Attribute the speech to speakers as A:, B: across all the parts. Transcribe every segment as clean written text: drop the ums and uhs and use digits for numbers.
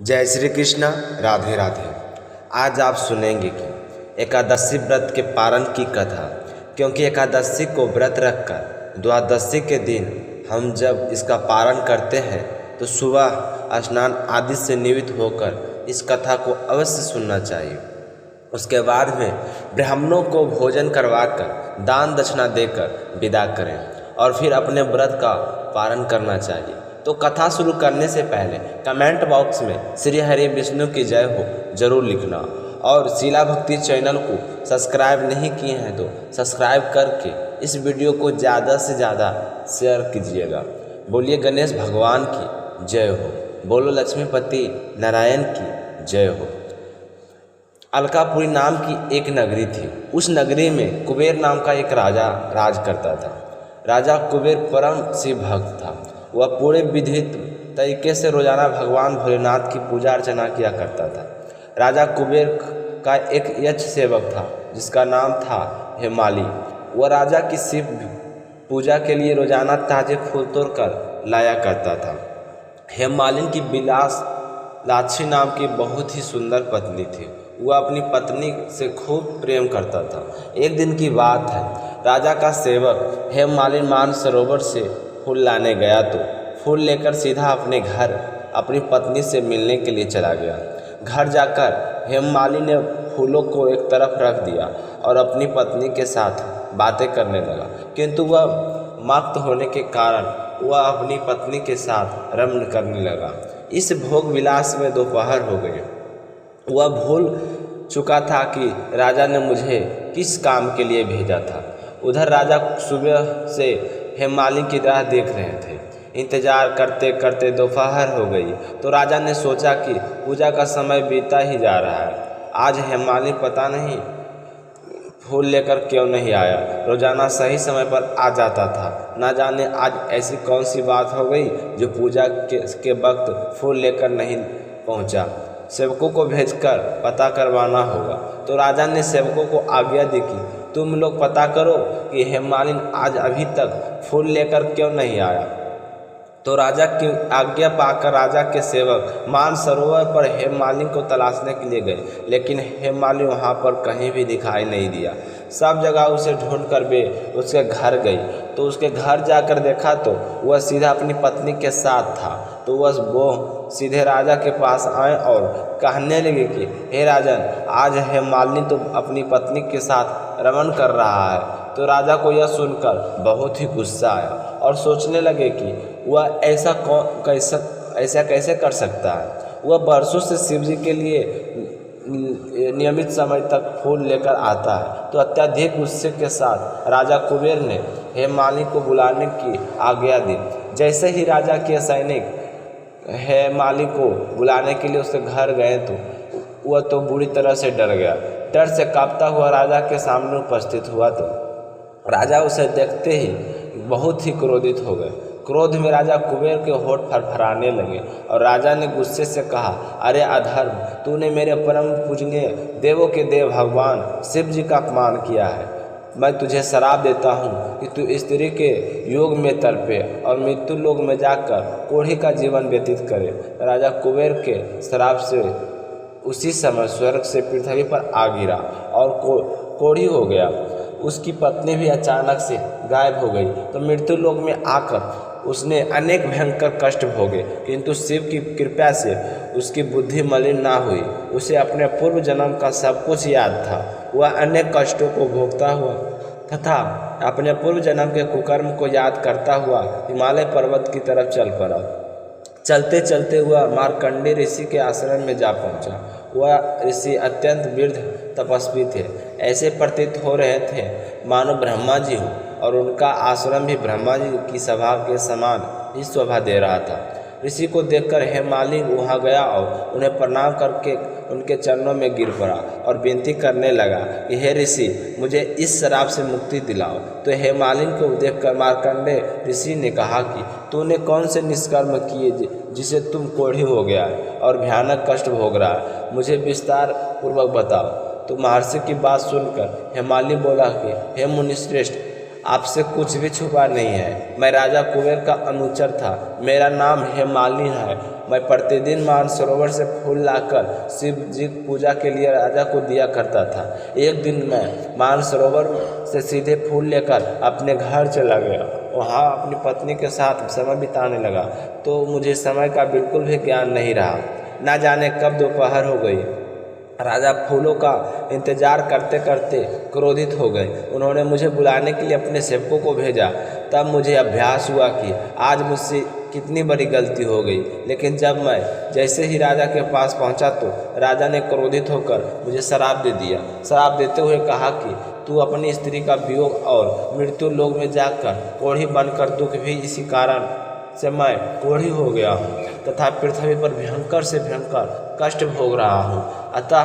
A: जय श्री कृष्ण। राधे राधे। आज आप सुनेंगे कि एकादशी व्रत के पारण की कथा। क्योंकि एकादशी को व्रत रखकर द्वादशी के दिन हम जब इसका पारण करते हैं तो सुबह स्नान आदि से निवृत्त होकर इस कथा को अवश्य सुनना चाहिए। उसके बाद में ब्राह्मणों को भोजन करवाकर दान दक्षिणा देकर विदा करें और फिर अपने व्रत का पारण करना चाहिए। तो कथा शुरू करने से पहले कमेंट बॉक्स में श्री हरि विष्णु की जय हो जरूर लिखना और शीला भक्ति चैनल को सब्सक्राइब नहीं किए हैं तो सब्सक्राइब करके इस वीडियो को ज़्यादा से ज़्यादा शेयर कीजिएगा। बोलिए गणेश भगवान की जय हो, बोलो लक्ष्मीपति नारायण की जय हो। अलकापुरी नाम की एक नगरी थी। उस नगरी में कुबेर नाम का एक राजा राज करता था। राजा कुबेर परम शिव भक्त था। वह पूरे विधित तरीके से रोजाना भगवान भोलेनाथ की पूजा अर्चना किया करता था। राजा कुबेर का एक यक्ष सेवक था जिसका नाम था हेमाली। वह राजा की शिव पूजा के लिए रोजाना ताजे फूल तोड़कर लाया करता था। हेमालिन की विलास लाक्षी नाम की बहुत ही सुंदर पत्नी थी। वह अपनी पत्नी से खूब प्रेम करता था। एक दिन की बात है, राजा का सेवक हेमालिन मानसरोवर से फूल लाने गया तो फूल लेकर सीधा अपने घर अपनी पत्नी से मिलने के लिए चला गया। घर जाकर हेमाली ने फूलों को एक तरफ रख दिया और अपनी पत्नी के साथ बातें करने लगा, किंतु वह मस्त होने के कारण वह अपनी पत्नी के साथ रमण करने लगा। इस भोग विलास में दोपहर हो गई। वह भूल चुका था कि राजा ने मुझे किस काम के लिए भेजा था। उधर राजा सुबह से हेमालिन की राह देख रहे थे। इंतजार करते करते दोपहर हो गई तो राजा ने सोचा कि पूजा का समय बीता ही जा रहा है। आज हेमालिन पता नहीं फूल लेकर क्यों नहीं आया। रोजाना सही समय पर आ जाता था। ना जाने आज ऐसी कौन सी बात हो गई जो पूजा के वक्त फूल लेकर नहीं पहुंचा। सेवकों को भेजकर पता करवाना होगा। तो राजा ने सेवकों को आज्ञा दी कि तुम लोग पता करो कि हेमालिन आज अभी तक फूल लेकर क्यों नहीं आया। तो राजा की आज्ञा पाकर राजा के सेवक मानसरोवर पर हेमालिन को तलाशने के लिए गए, लेकिन हेमालिन वहां पर कहीं भी दिखाई नहीं दिया। सब जगह उसे ढूंढ कर वे उसके घर गई तो उसके घर जाकर देखा तो वह सीधा अपनी पत्नी के साथ था। तो वो सीधे राजा के पास आए और कहने लगे कि हे राजन, आज हेमालिन तो अपनी पत्नी के साथ रमण कर रहा है। तो राजा को यह सुनकर बहुत ही गुस्सा आया और सोचने लगे कि वह ऐसा कैसे कर सकता है। वह बरसों से शिव जी के लिए नियमित समय तक फूल लेकर आता है। तो अत्यधिक गुस्से के साथ राजा कुबेर ने हेमालिन को बुलाने की आज्ञा दी। जैसे ही राजा के सैनिक हेमालिन को बुलाने के लिए उसके घर गए तो वह तो बुरी तरह से डर गया। डर से कांपता हुआ राजा के सामने उपस्थित हुआ तो राजा उसे देखते ही बहुत ही क्रोधित हो गए। क्रोध में राजा कुबेर के होठ फरफराने लगे और राजा ने गुस्से से कहा, अरे अधर्म, तूने मेरे परम पूजनीय देवों के देव भगवान शिव जी का अपमान किया है। मैं तुझे श्राप देता हूँ कि तू स्त्री के योग में तड़पे और मृत्यु लोक में जाकर कोढ़ी का जीवन व्यतीत करे। राजा कुबेर के श्राप से उसी समय स्वर्ग से पृथ्वी पर आ गिरा और कोढ़ी हो गया। उसकी पत्नी भी अचानक से गायब हो गई। तो मृत्यु लोक में आकर उसने अनेक भयंकर कष्ट भोगे, किंतु शिव की कृपा से उसकी बुद्धि मलिन ना हुई। उसे अपने पूर्व जन्म का सब कुछ याद था। वह अनेक कष्टों को भोगता हुआ तथा अपने पूर्व जन्म के कुकर्म को याद करता हुआ हिमालय पर्वत की तरफ चल पड़ा। चलते चलते वह मार्कंडेय ऋषि के आश्रम में जा पहुंचा। वह ऋषि अत्यंत वृद्ध तपस्वी थे। ऐसे प्रतीत हो रहे थे मानो ब्रह्मा जी हो, और उनका आश्रम भी ब्रह्मा जी की सभा के समान ही शोभा दे रहा था। ऋषि को देखकर हेमालिन वहां गया और उन्हें प्रणाम करके उनके चरणों में गिर पड़ा और विनती करने लगा कि हे ऋषि, मुझे इस श्राप से मुक्ति दिलाओ। तो हेमालिन को देखकर मार्कंडेय ऋषि ने कहा कि तूने कौन से निष्कर्म किए जिसे तुम कोढ़ी हो गया है और भयानक कष्ट भोग रहा है, मुझे विस्तार पूर्वक बताओ। तो महर्षि की बात सुनकर हेमालिन बोला कि हे मुनिश्रेष्ठ, आपसे कुछ भी छुपा नहीं है। मैं राजा कुबेर का अनुचर था। मेरा नाम हेमालिनी है। मैं प्रतिदिन मानसरोवर से फूल लाकर शिव जी की पूजा के लिए राजा को दिया करता था। एक दिन मैं मानसरोवर से सीधे फूल लेकर अपने घर चला गया। वहाँ अपनी पत्नी के साथ समय बिताने लगा तो मुझे समय का बिल्कुल भी ज्ञान नहीं रहा। ना जाने कब दोपहर हो गई। राजा फूलों का इंतजार करते करते क्रोधित हो गए। उन्होंने मुझे बुलाने के लिए अपने सेवकों को भेजा। तब मुझे अभ्यास हुआ कि आज मुझसे कितनी बड़ी गलती हो गई। लेकिन जब मैं जैसे ही राजा के पास पहुंचा तो राजा ने क्रोधित होकर मुझे श्राप दे दिया। श्राप देते हुए कहा कि तू अपनी स्त्री का वियोग और मृत्यु लोक में जाकर कोढ़ी बनकर दुख भी इसी कारण से मैं कोढ़ी हो गया हूँ तथा पृथ्वी पर भयंकर से भयंकर कष्ट भोग रहा हूँ। अतः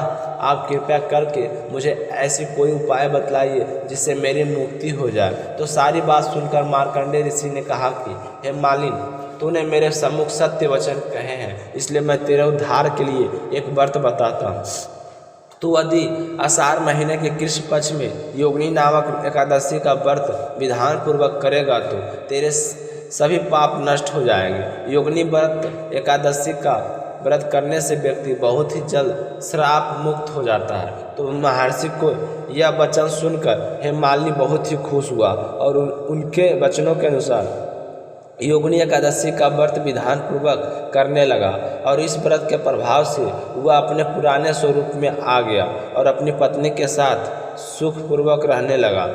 A: आप कृपया करके मुझे ऐसी कोई उपाय बतलाइए जिससे मेरी मुक्ति हो जाए। तो सारी बात सुनकर मार्कंडेय ऋषि ने कहा कि हे मालिनी, तूने मेरे सम्मुख सत्य वचन कहे हैं, इसलिए मैं तेरे उद्धार के लिए एक व्रत बताता हूँ। तू यदि आषाढ़ महीने के कृष्ण पक्ष में योगिनी नामक एकादशी का व्रत विधान पूर्वक करेगा तो तेरे सभी पाप नष्ट हो जाएंगे। योगिनी व्रत एकादशी का व्रत करने से व्यक्ति बहुत ही जल्द श्राप मुक्त हो जाता है। तो महर्षि को यह वचन सुनकर हेमालिनी बहुत ही खुश हुआ और उनके वचनों के अनुसार योगिनी एकादशी का व्रत विधान पूर्वक करने लगा और इस व्रत के प्रभाव से वह अपने पुराने स्वरूप में आ गया और अपनी पत्नी के साथ सुखपूर्वक रहने लगा।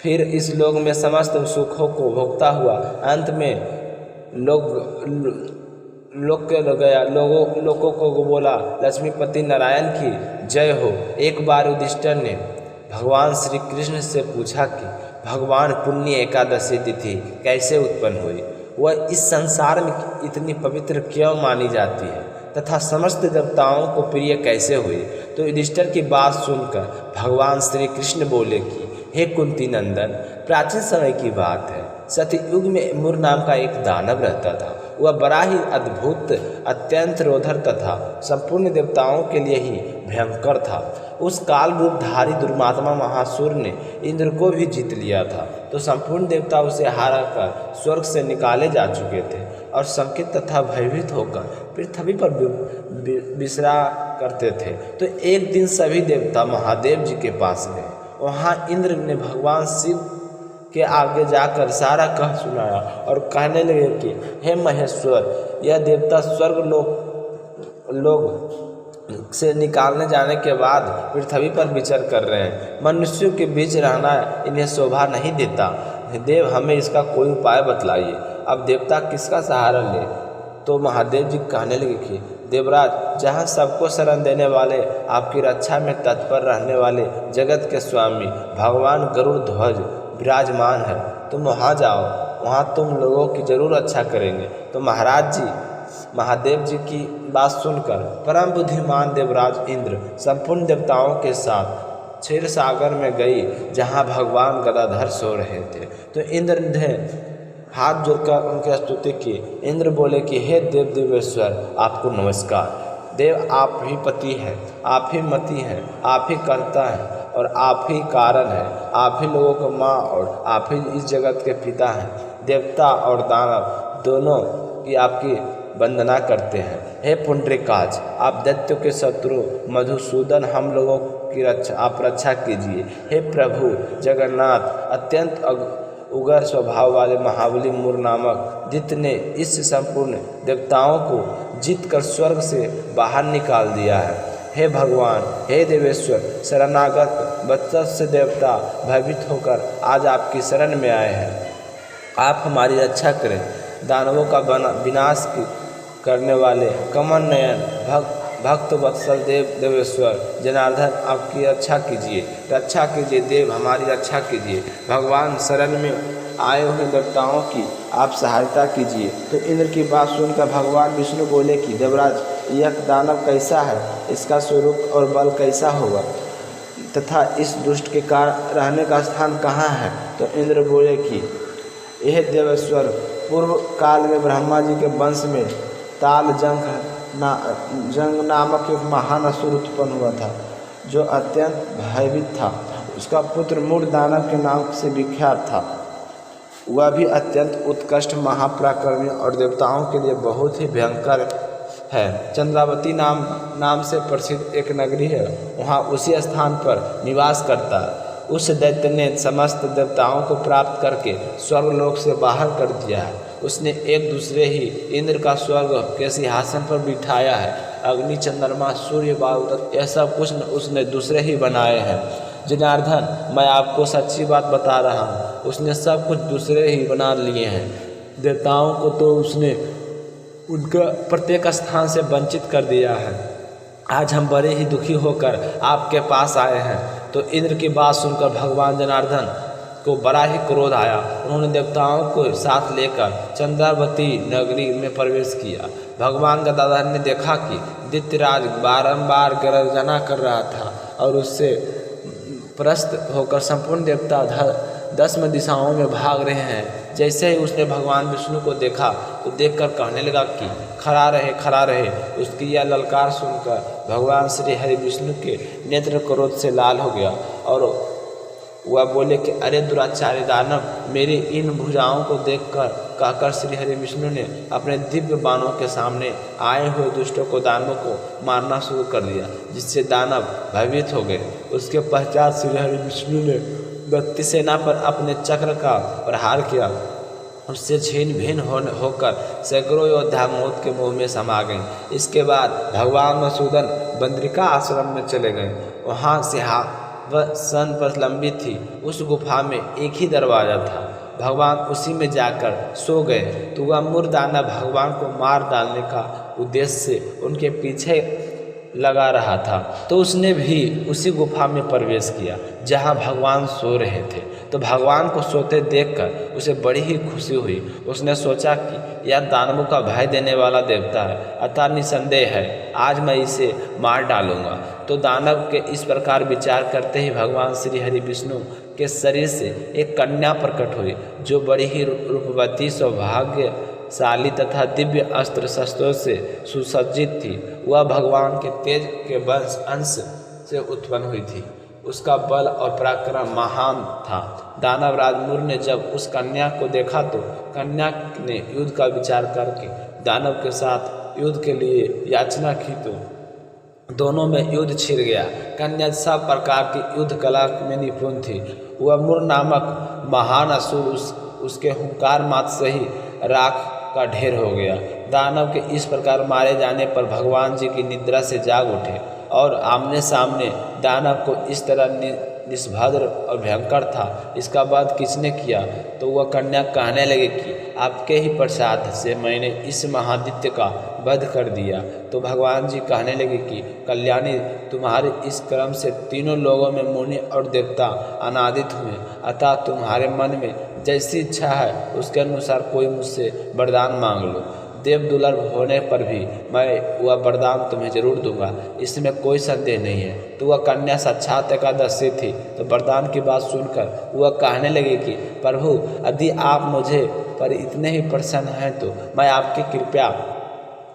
A: फिर इस लोक में समस्त सुखों को भोगता हुआ अंत में लोगों को बोला, लक्ष्मीपति नारायण की जय हो। एक बार युधिष्ठिर ने भगवान श्री कृष्ण से पूछा कि भगवान पुण्य एकादशी तिथि कैसे उत्पन्न हुई, वह इस संसार में इतनी पवित्र क्यों मानी जाती है तथा समस्त देवताओं को प्रिय कैसे हुई। तो युधिष्ठिर की बात सुनकर भगवान श्री कृष्ण बोले कि हे कुंती नंदन, प्राचीन समय की बात है। सतयुग में मुर नाम का एक दानव रहता था। वह बड़ा ही अद्भुत, अत्यंत रोधर तथा संपूर्ण देवताओं के लिए ही भयंकर था। उस काल रूपधारी दुर्मात्मा महासुर ने इंद्र को भी जीत लिया था। तो संपूर्ण देवता उसे हारा कर स्वर्ग से निकाले जा चुके थे और शंकित तथा भयभीत होकर पृथ्वी पर विश्राम करते थे। तो एक दिन सभी देवता महादेव जी के पास गए। वहाँ इंद्र ने भगवान शिव के आगे जाकर सारा कह सुनाया और कहने लगे कि हे महेश्वर, यह देवता स्वर्ग लोग से निकालने जाने के बाद पृथ्वी पर विचर कर रहे हैं। मनुष्यों के बीच रहना इन्हें शोभा नहीं देता। देव, हमें इसका कोई उपाय बतलाइए। अब देवता किसका सहारा ले? तो महादेव जी कहने लगे कि देवराज, जहाँ सबको शरण देने वाले, आपकी रक्षा में तत्पर रहने वाले जगत के स्वामी भगवान गरुड़ ध्वज विराजमान है, तुम वहाँ जाओ, वहाँ तुम लोगों की जरूर अच्छा करेंगे। तो महाराज जी महादेव जी की बात सुनकर परम बुद्धिमान देवराज इंद्र संपूर्ण देवताओं के साथ क्षीर सागर में गई, जहाँ भगवान गदाधर सो रहे थे। तो इंद्र ने हाथ जोड़कर उनकी स्तुति की। इंद्र बोले कि हे देव देवेश्वर, आपको नमस्कार। देव, आप ही पति हैं, आप ही मति हैं, आप ही कर्ता हैं और आप ही कारण हैं। आप ही लोगों को माँ और आप ही इस जगत के पिता हैं। देवता और दानव दोनों की आपकी वंदना करते हैं। हे पुंडरीकाक्ष, आप दैत्यों के शत्रु मधुसूदन, हम लोगों की आप रक्षा कीजिए। हे प्रभु जगन्नाथ, अत्यंत उग्र स्वभाव वाले महाबली मुर नामक दैत्य ने इस संपूर्ण देवताओं को जीत कर स्वर्ग से बाहर निकाल दिया है। हे भगवान, हे देवेश्वर, शरणागत वत्स्य देवता भयभीत होकर आज आपकी शरण में आए हैं। आप हमारी रक्षा करें। दानवों का विनाश करने वाले कमल नयन भक्त वत्सल देवेश्वर जनार्दन, आपकी रक्षा कीजिए, रक्षा कीजिए। देव, हमारी रक्षा कीजिए। भगवान, शरण में आए हुए देवताओं की आप सहायता कीजिए। तो इंद्र की बात सुनकर भगवान विष्णु बोले कि देवराज, यह दानव कैसा है, इसका स्वरूप और बल कैसा होगा तथा इस दुष्ट के कारण रहने का स्थान कहाँ है? तो इंद्र बोले कि यह देवेश्वर, पूर्व काल में ब्रह्मा जी के वंश में ताल जंग नामक एक महान असुर उत्पन्न हुआ था, जो अत्यंत भयभीत था।
B: उसका पुत्र मूर दानव के नाम से विख्यात था। वह भी अत्यंत उत्कृष्ट महापराक्रमी और देवताओं के लिए बहुत ही भयंकर है। चंद्रावती नाम से प्रसिद्ध एक नगरी है, वहाँ उसी स्थान पर निवास करता है। उस दैत्य ने समस्त देवताओं को प्राप्त करके स्वर्गलोक से बाहर कर दिया है। उसने एक दूसरे ही इंद्र का स्वर्ग के सिंहासन पर बिठाया है। अग्नि, चंद्रमा, सूर्य, वायु, यह सब कुछ उसने दूसरे ही बनाए हैं। जनार्दन, मैं आपको सच्ची बात बता रहा हूँ, उसने सब कुछ दूसरे ही बना लिए हैं। देवताओं को तो उसने उनका प्रत्येक स्थान से वंचित कर दिया है। आज हम बड़े ही दुखी होकर आपके पास आए हैं। तो इंद्र की बात सुनकर भगवान जनार्दन को बड़ा ही क्रोध आया। उन्होंने देवताओं को साथ लेकर चंद्रावती नगरी में प्रवेश किया। भगवान गदाधर ने देखा कि दैत्यराज बारंबार गर्जना कर रहा था और उससे प्रस्त होकर संपूर्ण देवता 10 दिशाओं में भाग रहे हैं। जैसे ही उसने भगवान विष्णु को देखा तो देखकर कहने लगा कि खड़ा रहे, खड़ा रहे। उसकी यह ललकार सुनकर भगवान श्री हरि विष्णु के नेत्र क्रोध से लाल हो गया और वह बोले कि अरे दुराचारी दानव, मेरी इन भुजाओं को देखकर कहकर श्री हरि विष्णु ने अपने दिव्य बाणों के सामने आए हुए दुष्टों को, दानवों को मारना शुरू कर दिया, जिससे दानव भयभीत हो गए। उसके पश्चात श्री हरि विष्णु ने दैत्य सेना पर अपने चक्र का प्रहार किया। उससे छीन भिन्न होकर सैकड़ों योद्धा मौत के मुंह में समा गए। इसके बाद भगवान मधुसूदन बद्रिका आश्रम में चले गए। वहाँ सिंहासन पर लंबी थी। उस गुफा में एक ही दरवाज़ा था। भगवान उसी में जाकर सो गए। तो वह मूर दानव भगवान को मार डालने का उद्देश्य से उनके पीछे लगा रहा था। तो उसने भी उसी गुफा में प्रवेश किया जहां भगवान सो रहे थे। तो भगवान को सोते देखकर उसे बड़ी ही खुशी हुई। उसने सोचा कि यह दानवों का भय देने वाला देवता है, अतः निसंदेह है आज मैं इसे मार डालूंगा। तो दानव के इस प्रकार विचार करते ही भगवान श्री हरि विष्णु के शरीर से एक कन्या प्रकट हुई, जो बड़ी ही रूपवती, सौभाग्यशाली तथा दिव्य अस्त्र शस्त्रों से सुसज्जित थी। वह भगवान के तेज के अंश से उत्पन्न हुई थी। उसका बल और पराक्रम महान था। दानव राज मूर ने जब उस कन्या को देखा तो कन्या ने युद्ध का विचार करके दानव के साथ युद्ध के लिए याचना की, तो दोनों में युद्ध छिड़ गया। कन्या सब प्रकार की युद्ध कला में निपुण थी। वह मूर नामक महान असुर उसके हुंकार मात्र से ही राख का ढेर हो गया। दानव के इस प्रकार मारे जाने पर भगवान जी की निद्रा से जाग उठे और आमने सामने दानव को इस तरह निष्भद्र और भयंकर था, इसका वध किसने किया? तो वह कन्या कहने लगे कि आपके ही प्रसाद से मैंने इस महादित्य का वध कर दिया। तो भगवान जी कहने लगे कि कल्याणी, तुम्हारे इस कर्म से तीनों लोगों में मुनि और देवता आनंदित हुए, अतः तुम्हारे मन में जैसी इच्छा है उसके अनुसार कोई मुझसे वरदान मांग लो। देव दुर्लभ होने पर भी मैं वह वरदान तुम्हें जरूर दूंगा, इसमें कोई संदेह नहीं है। तो वह कन्या साक्षात एकादशी थी। तो वरदान की बात सुनकर वह कहने लगे कि प्रभु, यदि आप मुझे पर इतने ही प्रसन्न हैं तो मैं आपकी कृपा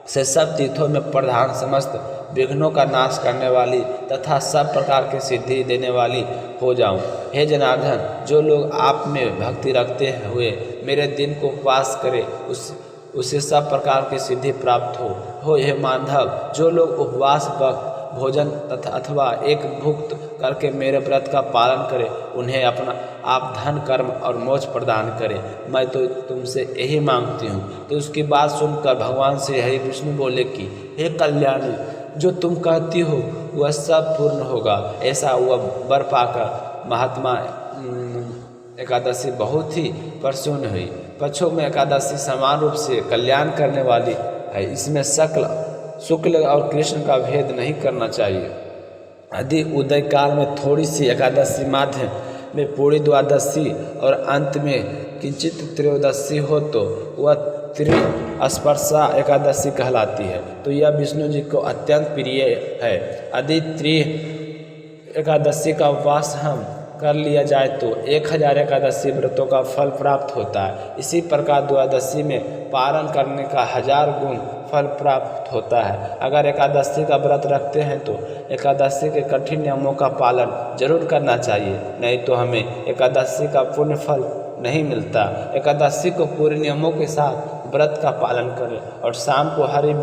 B: से सब तीर्थों में प्रधान, समस्त विघ्नों का नाश करने वाली तथा सब प्रकार की सिद्धि देने वाली हो जाऊं। हे जनार्दन, जो लोग आप में भक्ति रखते हुए मेरे दिन को उपवास करे उसे सब प्रकार की सिद्धि प्राप्त हो। हे माधव, जो लोग उपवास वक्त भोजन तथा अथवा एक भुक्त करके मेरे व्रत का पालन करें, उन्हें अपना आप धन, कर्म और मोक्ष प्रदान करें। मैं तो तुमसे यही मांगती हूँ। तो उसकी बात सुनकर भगवान श्री हरि विष्णु बोले कि हे कल्याणी, जो तुम कहती हो वह सब पूर्ण होगा। ऐसा वह वर पाकर महात्मा एकादशी बहुत ही प्रसन्न हुई। पक्षों में एकादशी समान रूप से कल्याण करने वाली है। इसमें शुक्ल और कृष्ण का भेद नहीं करना चाहिए। यदि उदय काल में थोड़ी सी एकादशी, माध्य में पूरी द्वादशी और अंत में किंचित त्रयोदशी हो तो वह त्रिस्पर्शा एकादशी कहलाती है। तो यह विष्णु जी को अत्यंत प्रिय है। यदि एकादशी का उपवास हम कर लिया जाए तो 1000 एकादशी व्रतों का फल प्राप्त होता है। इसी प्रकार द्वादशी में पारण करने का 1000 गुण फल प्राप्त होता है। अगर एकादशी का व्रत रखते हैं तो एकादशी के कठिन नियमों का पालन जरूर करना चाहिए, नहीं तो हमें एकादशी का पुण्य फल नहीं मिलता। एकादशी को पूरे नियमों के साथ व्रत का पालन करें और शाम को हरि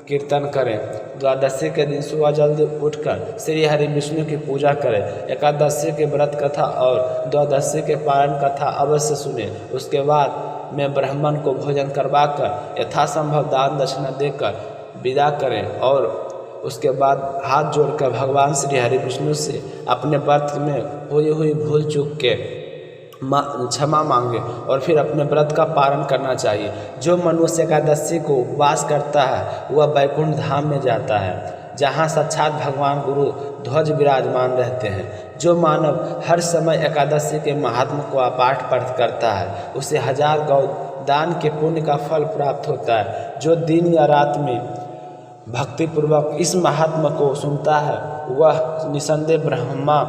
B: कीर्तन करें। द्वादशी के दिन सुबह जल्दी उठकर श्री हरि विष्णु की पूजा करें। एकादशी के व्रत कथा और द्वादशी के पारण कथा अवश्य सुने। उसके बाद में ब्राह्मण को भोजन करवाकर यथासंभव दान दक्षिणा देकर विदा करें और उसके बाद हाथ जोड़कर भगवान श्री हरि विष्णु से अपने व्रत में हुई भूल चूक के क्षमा मांगे और फिर अपने व्रत का पालन करना चाहिए। जो मनुष्य एकादशी को उपवास करता है वह वैकुंठ धाम में जाता है, जहाँ साक्षात भगवान गुरु ध्वज विराजमान रहते हैं। जो मानव हर समय एकादशी के महात्म को पाठ पठ करता है उसे 1000 गौ दान के पुण्य का फल प्राप्त होता है। जो दिन या रात में भक्तिपूर्वक इस महात्मा को सुनता है वह निसंदेह ब्रह्मा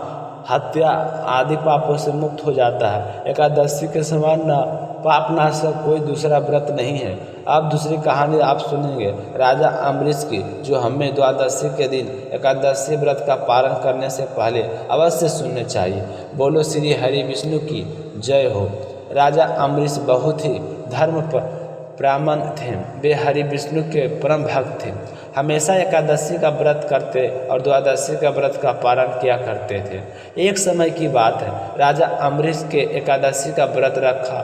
B: हत्या आदि पापों से मुक्त हो जाता है। एकादशी के समान न पापनाशक कोई दूसरा व्रत नहीं है। अब दूसरी कहानी आप सुनेंगे राजा अम्बरीश की, जो हमें द्वादशी के दिन एकादशी व्रत का पालन करने से पहले अवश्य सुनने चाहिए। बोलो श्री हरि विष्णु की जय हो। राजा अम्बरीश बहुत ही धर्म ब्राह्मण थे। वे हरि विष्णु के परम भक्त थे। हमेशा एकादशी का व्रत करते और द्वादशी का व्रत का पालन किया करते थे। एक समय की बात है, राजा अम्बरीश के एकादशी का व्रत रखा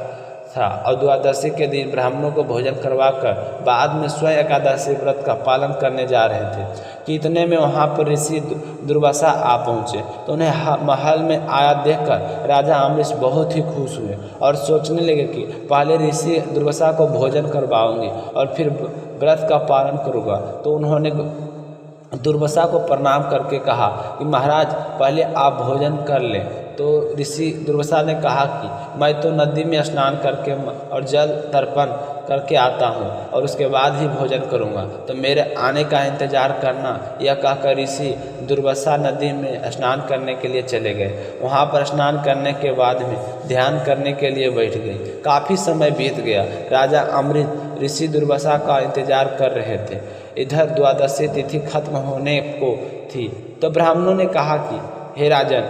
B: था और द्वादशी के दिन ब्राह्मणों को भोजन करवाकर बाद में स्वयं एकादशी व्रत का पालन करने जा रहे थे कि इतने में वहाँ पर ऋषि दुर्वासा आ पहुँचे। तो उन्हें महल में आया देखकर राजा अम्बरीश बहुत ही खुश हुए और सोचने लगे कि पहले ऋषि दुर्वासा को भोजन करवाऊंगी और फिर व्रत का पालन करूँगा। तो उन्होंने दुर्वासा को प्रणाम करके कहा कि महाराज पहले आप भोजन कर लें। तो ऋषि दुर्वासा ने कहा कि मैं तो नदी में स्नान करके और जल तर्पण करके आता हूँ और उसके बाद ही भोजन करूँगा, तो मेरे आने का इंतज़ार करना। यह कहकर ऋषि दुर्वासा नदी में स्नान करने के लिए चले गए। वहाँ पर स्नान करने के बाद में ध्यान करने के लिए बैठ गए। काफ़ी समय बीत गया। राजा अम्बरीश ऋषि दुर्वासा का इंतज़ार कर रहे थे। इधर द्वादशी तिथि खत्म होने को थी तो ब्राह्मणों ने कहा कि हे राजन,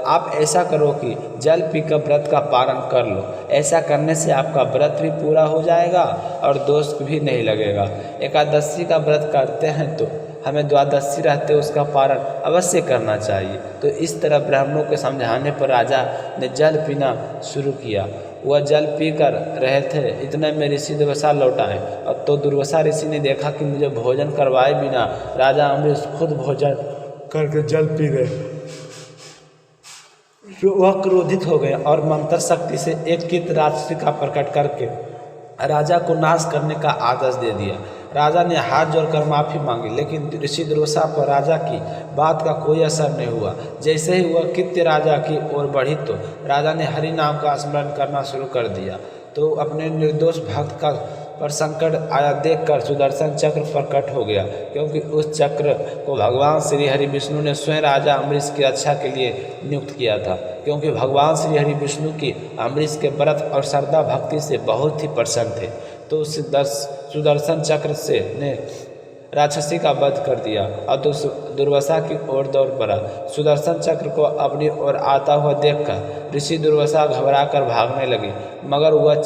B: आप ऐसा करो कि जल पीकर व्रत का पालन कर लो। ऐसा करने से आपका व्रत भी पूरा हो जाएगा और दोष भी नहीं लगेगा। एकादशी का व्रत करते हैं तो हमें द्वादशी रहते उसका पालन अवश्य करना चाहिए। तो इस तरह ब्राह्मणों के समझाने पर राजा ने जल पीना शुरू किया। वह जल पी कर रहे थे, इतने में ऋषि दुर्वासा लौट आए। और तो दुर्वासा ऋषि ने देखा कि मुझे भोजन करवाए बिना राजा अम्बरीश खुद भोजन करके जल पी गए। वह क्रोधित हो गए और मंत्र शक्ति से एक कित राक्षसी का प्रकट करके राजा को नाश करने का आदेश दे दिया। राजा ने हाथ जोड़कर माफ़ी मांगी, लेकिन ऋषि दुर्वासा पर राजा की बात का कोई असर नहीं हुआ। जैसे ही वह कित्य राजा की ओर बढ़ी तो राजा ने हरि नाम का स्मरण करना शुरू कर दिया। तो अपने निर्दोष भक्त का पर संकट आया देखकर सुदर्शन चक्र प्रकट हो गया, क्योंकि उस चक्र को भगवान श्री हरि विष्णु ने स्वयं राजा अम्बरीश की रक्षा के लिए नियुक्त किया था। क्योंकि भगवान श्री हरि विष्णु की अम्बरीश के व्रत और श्रद्धा भक्ति से बहुत ही प्रसन्न थे, तो सुदर्शन चक्र से ने राक्षसी का वध कर दिया और दुर्वासा की ओर दौड़ पड़ा। सुदर्शन चक्र को अपनी ओर आता हुआ देखकर ऋषि दुर्वासा घबराकर भागने लगे, मगर वह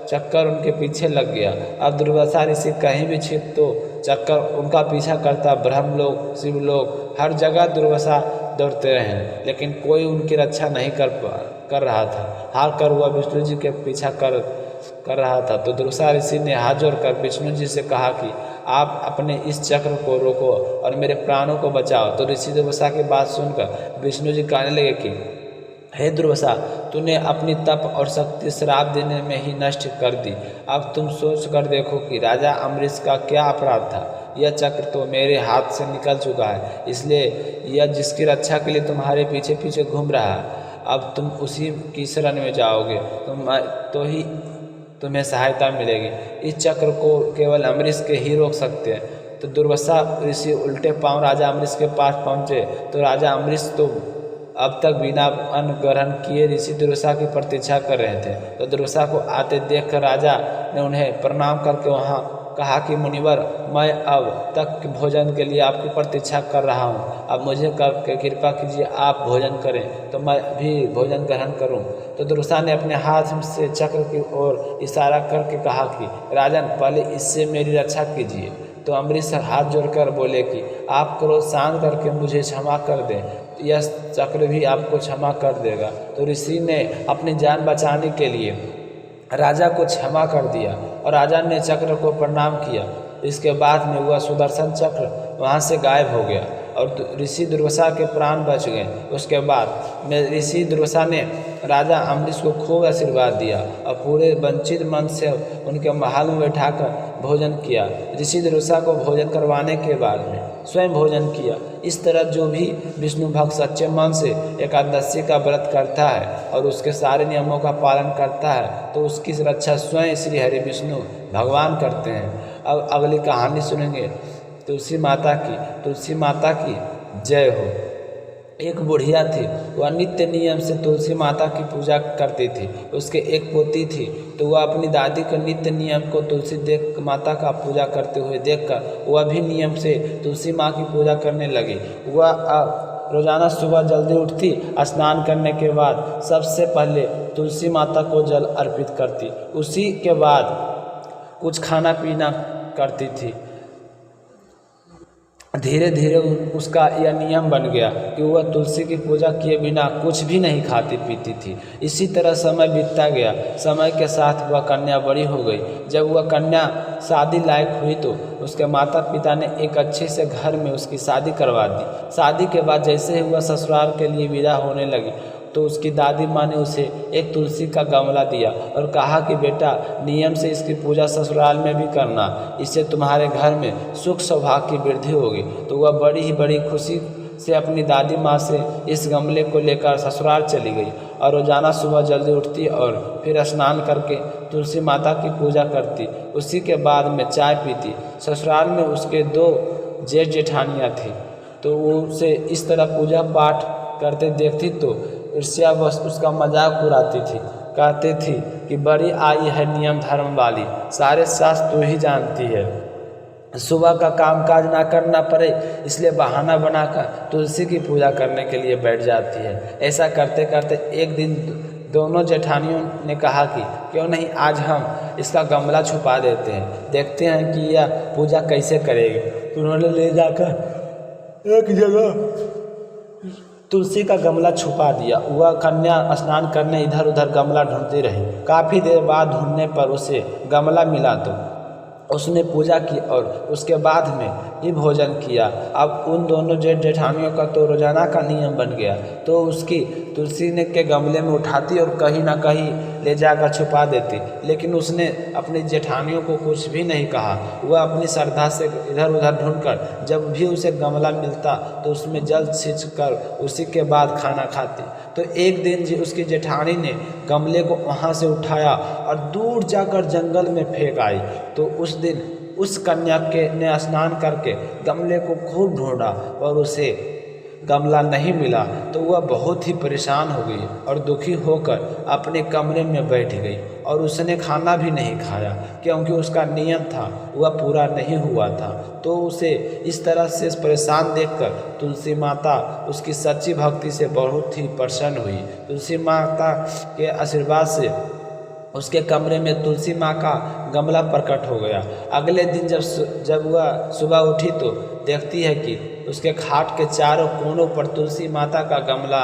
B: चक्कर उनके पीछे लग गया। अब दुर्वासा ऋषि कहीं भी छिप तो चक्कर उनका पीछा करता। ब्रह्मलोक, शिवलोक, हर जगह दुर्वासा दौड़ते रहे, लेकिन कोई उनकी रक्षा नहीं कर रहा था। हार कर वह विष्णु जी के पीछा कर रहा था। तो दुर्वासा ऋषि ने हाथ जोड़कर विष्णु जी से कहा कि आप अपने इस चक्र को रोको और मेरे प्राणों को बचाओ। तो ऋषि दुर्वासा की बात सुनकर विष्णु जी कहने लगे कि हे दुर्वासा, तूने अपनी तप और शक्ति श्राप देने में ही नष्ट कर दी। अब तुम सोच कर देखो कि राजा अम्बरीश का क्या अपराध था। यह चक्र तो मेरे हाथ से निकल चुका है, इसलिए यह जिसकी रक्षा के लिए तुम्हारे पीछे पीछे घूम रहा है, अब तुम उसी की शरण में जाओगे तो ही तुम्हें सहायता मिलेगी। इस चक्र को केवल अम्बरीश के ही रोक सकते हैं। तो दुर्वासा ऋषि उल्टे पांव राजा अम्बरीश के पास पहुँचे तो राजा अम्बरीश तो अब तक बिना अन्न ग्रहण किए ऋषि दुर्वासा की प्रतीक्षा कर रहे थे। तो दुर्वासा को आते देखकर राजा ने उन्हें प्रणाम करके वहाँ कहा कि मुनिवर, मैं अब तक भोजन के लिए आपकी प्रतीक्षा कर रहा हूँ, अब मुझे करके कृपा कीजिए, आप भोजन करें तो मैं भी भोजन ग्रहण करूँ। तो दुर्वासा ने अपने हाथ से चक्र की ओर इशारा करके कहा कि राजन, पहले इससे मेरी रक्षा कीजिए। तो अम्बरीश हाथ जोड़कर बोले कि आप क्रोध शांत करके मुझे क्षमा कर दें, यह चक्र भी आपको क्षमा कर देगा। तो ऋषि ने अपनी जान बचाने के लिए राजा को क्षमा कर दिया और राजा ने चक्र को प्रणाम किया। इसके बाद में वह सुदर्शन चक्र वहाँ से गायब हो गया और ऋषि दुर्वासा के प्राण बच गए। उसके बाद में ऋषि दुर्वासा ने राजा अम्बरीश को खूब आशीर्वाद दिया और पूरे वंचित मन से उनके महल में बैठाकर भोजन किया। ऋषि दुर्वासा को भोजन करवाने के बाद में स्वयं भोजन किया। इस तरह जो भी विष्णु भक्त सच्चे मन से एकादशी का व्रत करता है और उसके सारे नियमों का पालन करता है तो उसकी रक्षा स्वयं श्री हरि विष्णु भगवान करते हैं। अब अगली कहानी सुनेंगे तुलसी माता की। तुलसी माता की जय हो। एक बुढ़िया थी, वह नित्य नियम से तुलसी माता की पूजा करती थी। उसके एक पोती थी, तो वह अपनी दादी के नित्य नियम को तुलसी माता का पूजा करते हुए देखकर वह भी नियम से तुलसी माँ की पूजा करने लगी। वह अब रोज़ाना सुबह जल्दी उठती, स्नान करने के बाद सबसे पहले तुलसी माता को जल अर्पित करती, उसी के बाद कुछ खाना पीना करती थी। धीरे धीरे उसका यह नियम बन गया कि वह तुलसी की पूजा किए बिना कुछ भी नहीं खाती पीती थी। इसी तरह समय बीतता गया। समय के साथ वह कन्या बड़ी हो गई। जब वह कन्या शादी लायक हुई तो उसके माता पिता ने एक अच्छे से घर में उसकी शादी करवा दी। शादी के बाद जैसे ही वह ससुराल के लिए विदा होने लगी तो उसकी दादी माँ ने उसे एक तुलसी का गमला दिया और कहा कि बेटा, नियम से इसकी पूजा ससुराल में भी करना, इससे तुम्हारे घर में सुख सौभाग्य की वृद्धि होगी। तो वह बड़ी खुशी से अपनी दादी माँ से इस गमले को लेकर ससुराल चली गई और रोज़ाना सुबह जल्दी उठती और फिर स्नान करके तुलसी माता की पूजा करती। उसी के बाद में चाय पीती। ससुराल में उसके 2 जेठ जेठानियाँ थीं, तो वो उसे इस तरह पूजा पाठ करते देखती तो ईर्ष्यावश उसका मजाक उड़ाती थी। कहती थी कि बड़ी आई है नियम धर्म वाली, सारे शास्त्र तू ही जानती है। सुबह का कामकाज ना करना पड़े इसलिए बहाना बनाकर तुलसी की पूजा करने के लिए बैठ जाती है। ऐसा करते करते एक दिन दोनों जेठानियों ने कहा कि क्यों नहीं आज हम इसका गमला छुपा देते हैं, देखते हैं कि यह पूजा कैसे करेगी। तो उन्होंने ले जाकर एक जगह तुलसी का गमला छुपा दिया। वह कन्या स्नान करने इधर उधर गमला ढूंढती रही। काफ़ी देर बाद ढूंढने पर उसे गमला मिला तो उसने पूजा की और उसके बाद में ही भोजन किया। अब उन दोनों जेठ जेठानियों का तो रोजाना का नियम बन गया, तो उसकी तुलसी ने के गमले में उठाती और कहीं ना कहीं ले जाकर छुपा देती। लेकिन उसने अपनी जेठानियों को कुछ भी नहीं कहा। वह अपनी श्रद्धा से इधर उधर ढूंढकर जब भी उसे गमला मिलता तो उसमें जल छींच कर उसी के बाद खाना खाती। तो एक दिन उसकी जेठानी ने गमले को वहाँ से उठाया और दूर जाकर जंगल में फेंक आई। तो उस दिन उस कन्या के ने स्नान करके गमले को खूब ढूंढा और उसे गमला नहीं मिला। तो वह बहुत ही परेशान हो गई और दुखी होकर अपने कमरे में बैठ गई और उसने खाना भी नहीं खाया, क्योंकि उसका नियम था वह पूरा नहीं हुआ था। तो उसे इस तरह से परेशान देखकर तुलसी माता उसकी सच्ची भक्ति से बहुत ही प्रसन्न हुई। तुलसी माता के आशीर्वाद से उसके कमरे में तुलसी माँ का गमला प्रकट हो गया। अगले दिन जब वह सुबह उठी तो देखती है कि उसके खाट के चारों कोनों पर तुलसी माता का गमला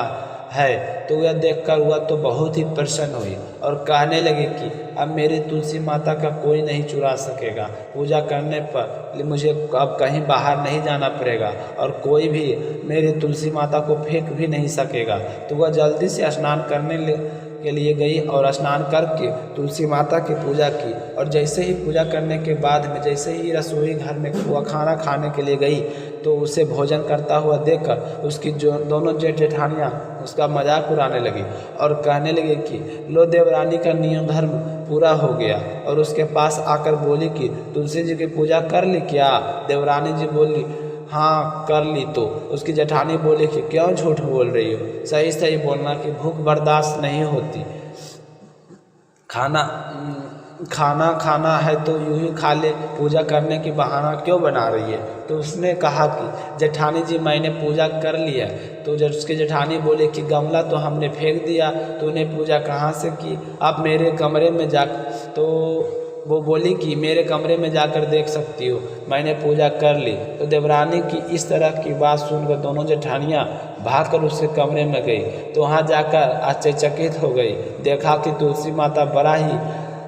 B: है। तो वह देखकर वह तो बहुत ही प्रसन्न हुई और कहने लगी कि अब मेरी तुलसी माता का कोई नहीं चुरा सकेगा। पूजा करने पर मुझे अब कहीं बाहर नहीं जाना पड़ेगा और कोई भी मेरी तुलसी माता को फेंक भी नहीं सकेगा। तो वह जल्दी से स्नान करने के लिए गई और स्नान करके तुलसी माता की पूजा की। और जैसे ही पूजा करने के बाद में जैसे ही रसोई घर में वह खाना खाने के लिए गई तो उसे भोजन करता हुआ देखकर उसकी जो दोनों जेठ जेठानियाँ उसका मजाक उड़ाने लगी और कहने लगी कि लो देवरानी का नियम धर्म पूरा हो गया। और उसके पास आकर बोली कि तुलसी जी की पूजा कर ली क्या? देवरानी जी बोली हाँ कर ली। तो उसकी जेठानी बोली कि क्यों झूठ बोल रही हो, सही सही बोलना कि भूख बर्दाश्त नहीं होती, खाना खाना है तो यूं ही खा ले, पूजा करने की बहाना क्यों बना रही है। तो उसने कहा कि जेठानी जी मैंने पूजा कर लिया। तो जब उसकी जेठानी बोले कि गमला तो हमने फेंक दिया, तूने पूजा कहाँ से की, आप मेरे कमरे में जा। तो वो बोली कि मेरे कमरे में जाकर देख सकती हो, मैंने पूजा कर ली। तो देवरानी की इस तरह की बात सुनकर दोनों जेठानियाँ भागकर उसके कमरे में गई। तो वहाँ जाकर आश्चर्यचकित हो गई, देखा कि तुलसी माता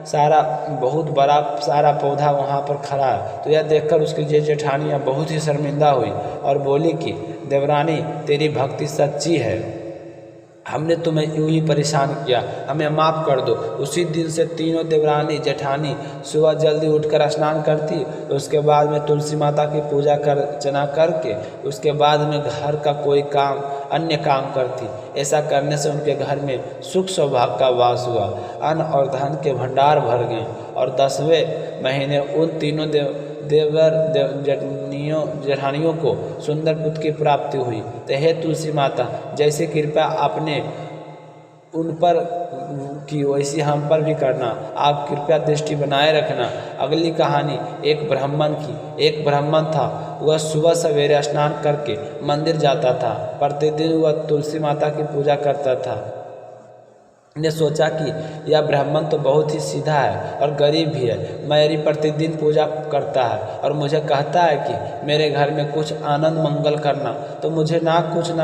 B: बहुत बड़ा सारा पौधा वहाँ पर खड़ा है। तो यह देखकर उसकी जेठानियाँ बहुत ही शर्मिंदा हुई और बोली कि देवरानी तेरी भक्ति सच्ची है, हमने तुम्हें यूं ही परेशान किया, हमें माफ़ कर दो। उसी दिन से तीनों देवरानी जेठानी सुबह जल्दी उठकर स्नान करती, उसके बाद में तुलसी माता की पूजा अर्चना करके उसके बाद में घर का कोई अन्य काम करती। ऐसा करने से उनके घर में सुख सौभाग्य का वास हुआ, अन्न और धन के भंडार भर गए। और 10वें महीने उन तीनों जेठानियों को सुंदर पुत्र की प्राप्ति हुई। तो हे तुलसी माता, जैसे कृपा आपने उन पर की वैसी हम पर भी करना, आप कृपया दृष्टि बनाए रखना। अगली कहानी एक ब्राह्मण था, वह सुबह सवेरे स्नान करके मंदिर जाता था। प्रतिदिन वह तुलसी माता की पूजा करता था। ने सोचा कि यह ब्राह्मण तो बहुत ही सीधा है और गरीब भी है, मेरी प्रतिदिन पूजा करता है और मुझे कहता है कि मेरे घर में कुछ आनंद मंगल करना, तो मुझे ना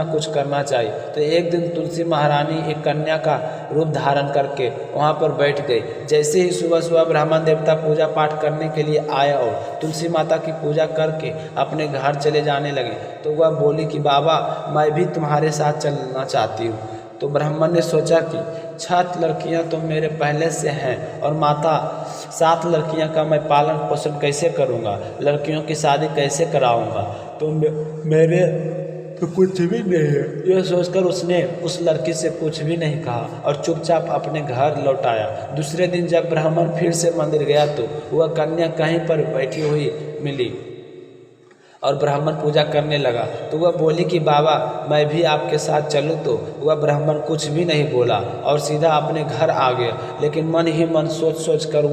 B: कुछ करना चाहिए। तो एक दिन तुलसी महारानी एक कन्या का रूप धारण करके वहाँ पर बैठ गई। जैसे ही सुबह ब्राह्मण देवता पूजा पाठ करने के लिए आए और तुलसी माता की पूजा करके अपने घर चले जाने लगे, तो वह बोली कि बाबा मैं भी तुम्हारे साथ चलना चाहती हूँ। तो ब्राह्मण ने सोचा कि 6 लड़कियां तो मेरे पहले से हैं और माता 7 लड़कियां का मैं पालन पोषण कैसे करूंगा, लड़कियों की शादी कैसे कराऊंगा, तो मेरे तो कुछ भी नहीं है। यह सोचकर उसने उस लड़की से कुछ भी नहीं कहा और चुपचाप अपने घर लौट आया। दूसरे दिन जब ब्राह्मण फिर से मंदिर गया तो वह कन्या कहीं पर बैठी हुई मिली और ब्राह्मण पूजा करने लगा। तो वह बोली कि बाबा मैं भी आपके साथ चलूं। तो वह ब्राह्मण कुछ भी नहीं बोला और सीधा अपने घर आ गया, लेकिन मन ही मन सोच कर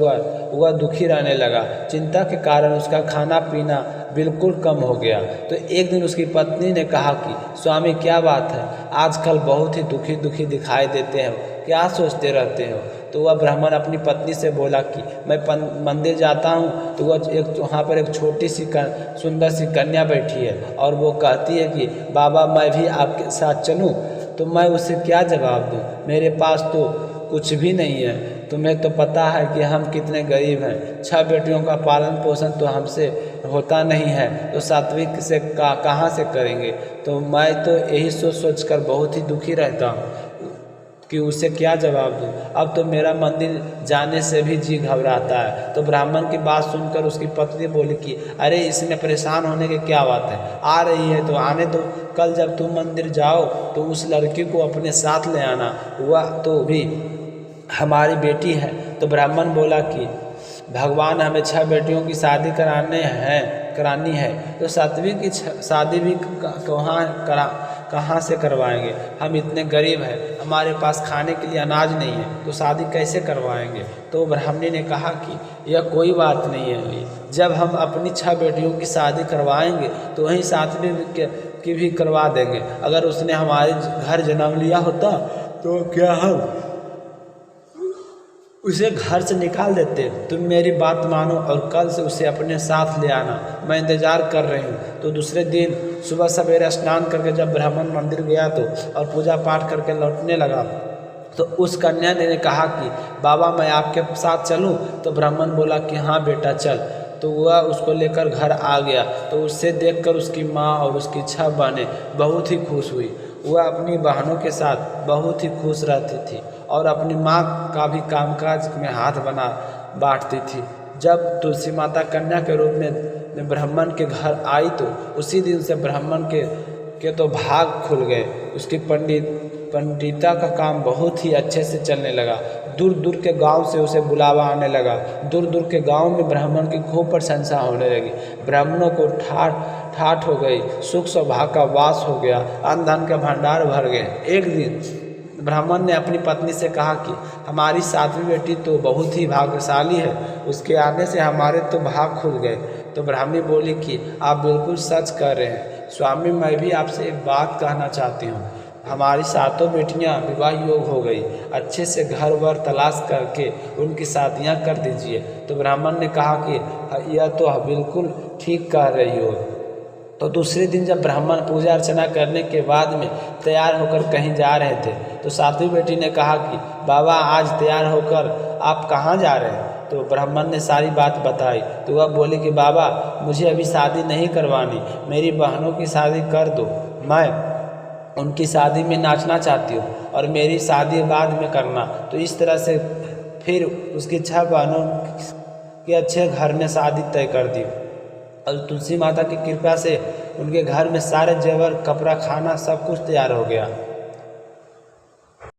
B: वह दुखी रहने लगा। चिंता के कारण उसका खाना पीना बिल्कुल कम हो गया। तो एक दिन उसकी पत्नी ने कहा कि स्वामी क्या बात है, आजकल बहुत ही दुखी दिखाई देते हो, क्या सोचते रहते हो। तो वह ब्राह्मण अपनी पत्नी से बोला कि मैं मंदिर जाता हूँ। तो वहाँ पर एक छोटी सी सुंदर सी कन्या बैठी है और वो कहती है कि बाबा मैं भी आपके साथ चलूँ। तो मैं उसे क्या जवाब दूँ, मेरे पास तो कुछ भी नहीं है, तुम्हें तो पता है कि हम कितने गरीब हैं, 6 बेटियों का पालन पोषण तो हमसे होता नहीं है, तो 7वीं से कहाँ से करेंगे। तो मैं तो यही सोच कर बहुत ही दुखी रहता हूँ कि उसे क्या जवाब दूँ। अब तो मेरा मंदिर जाने से भी जी घबराता है। तो ब्राह्मण की बात सुनकर उसकी पत्नी बोली कि अरे इसमें परेशान होने की क्या बात है, आ रही है तो आने दो, कल जब तुम मंदिर जाओ तो उस लड़की को अपने साथ ले आना, वह तो भी हमारी बेटी है। तो ब्राह्मण बोला कि भगवान हमें 6 बेटियों की शादी करानी है, तो 7वीं की शादी भी कहाँ से करवाएंगे, हम इतने गरीब हैं, हमारे पास खाने के लिए अनाज नहीं है, तो शादी कैसे करवाएंगे। तो ब्राह्मणी ने कहा कि यह कोई बात नहीं है, जब हम अपनी 6 बेटियों की शादी करवाएंगे तो वहीं 7वीं की भी करवा देंगे। अगर उसने हमारे घर जन्म लिया होता तो क्या हम उसे घर से निकाल देते। तुम मेरी बात मानो और कल से उसे अपने साथ ले आना, मैं इंतज़ार कर रही हूँ। तो दूसरे दिन सुबह सवेरे स्नान करके जब ब्राह्मण मंदिर गया तो और पूजा पाठ करके लौटने लगा तो उस कन्या ने कहा कि बाबा मैं आपके साथ चलूँ। तो ब्राह्मण बोला कि हाँ बेटा चल। तो वह उसको लेकर घर आ गया। तो उससे देखकर उसकी माँ और उसकी 6 बहनें बहुत ही खुश हुई। वह अपनी बहनों के साथ बहुत ही खुश रहती थी और अपनी माँ का भी कामकाज में हाथ बांटती थी। जब तुलसी माता कन्या के रूप में ब्राह्मण के घर आई तो उसी दिन से ब्राह्मण के तो भाग खुल गए। उसकी पंडित पंडिता का काम बहुत ही अच्छे से चलने लगा। दूर दूर के गांव से उसे बुलावा आने लगा। दूर दूर के गांव में ब्राह्मण की खूब प्रशंसा होने लगी। ब्राह्मणों को ठाठ हो गई, सुख सौभाग्य का वास हो गया, अन्न धन के भंडार भर गए। एक दिन ब्राह्मण ने अपनी पत्नी से कहा कि हमारी सातवीं बेटी तो बहुत ही भाग्यशाली है, उसके आने से हमारे तो भाग खुल गए। तो ब्राह्मणी बोली कि आप बिल्कुल सच कह रहे हैं स्वामी, मैं भी आपसे एक बात कहना चाहती हूँ। हमारी सातों बेटियां विवाह योग हो गई, अच्छे से घर वर तलाश करके उनकी शादियां कर दीजिए। तो ब्राह्मण ने कहा कि यह तो बिल्कुल ठीक कह रही हो। तो दूसरे दिन जब ब्राह्मण पूजा अर्चना करने के बाद में तैयार होकर कहीं जा रहे थे, तो सातवीं बेटी ने कहा कि बाबा आज तैयार होकर आप कहाँ जा रहे हैं। तो ब्राह्मण ने सारी बात बताई। तो वह बोली कि बाबा मुझे अभी शादी नहीं करवानी, मेरी बहनों की शादी कर दो, मैं उनकी शादी में नाचना चाहती हूँ और मेरी शादी बाद में करना। तो इस तरह से फिर उसकी 6 बहनों के अच्छे घर में शादी तय कर दी। और तुलसी माता की कृपा से उनके घर में सारे जेवर, कपड़ा, खाना सब कुछ तैयार हो गया।